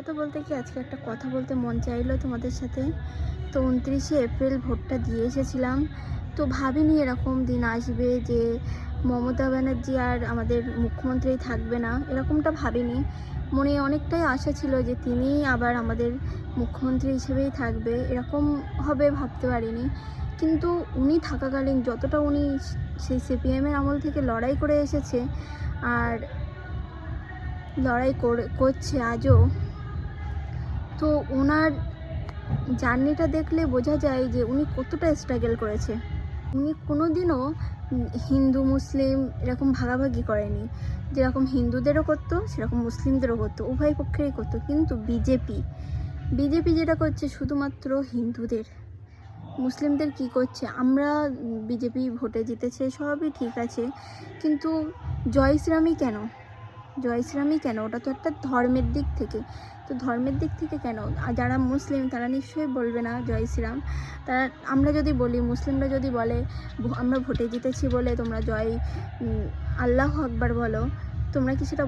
কথা বলতে কি আজকে একটা কথা বলতে মন চাইলো তোমাদের সাথে। তো 29শে এপ্রিল ভোটটা দিয়ে এসেছিলাম। তো ভাবিনি এরকম দিন আসবে যে মমতা ব্যানার্জি আর আমাদের মুখ্যমন্ত্রী থাকবে না, এরকমটা ভাবিনি। মনে অনেকটাই আশা ছিল যে তিনিই আবার আমাদের মুখ্যমন্ত্রী হিসেবেই থাকবে, এরকম হবে ভাবতে পারিনি। কিন্তু উনি থাকাকালীন যতটা উনি সেই সিপিএমের আমল থেকে লড়াই করে এসেছে আর লড়াই করছে আজও, তো ওনার জার্নিটা দেখলে বোঝা যায় যে উনি কতটা স্ট্রাগল করেছে। উনি কোনো দিনও হিন্দু মুসলিম এরকম ভাগাভাগি করেনি। যেরকম হিন্দুদেরও করতো সেরকম মুসলিমদেরও করতো, উভয় পক্ষেরই করতো। কিন্তু বিজেপি যেটা করছে শুধুমাত্র হিন্দুদের, মুসলিমদের কি করছে? আমরা বিজেপি ভোটে জিতেছে, সবই ঠিক আছে, কিন্তু জয় শ্রীরামই কেন? ওটা তো একটা ধর্মের দিক থেকে। তো ধর্মের দিক থেকে কেন? আর যারা মুসলিম তারা নিশ্চয়ই বলবে না জয় শ্রীরাম। তারা, আমরা যদি বলি, মুসলিমরা যদি বলে আমরা ভোটে জিতেছি বলে তোমরা জয় আল্লাহু আকবার বলো, তোমরা কি সেটা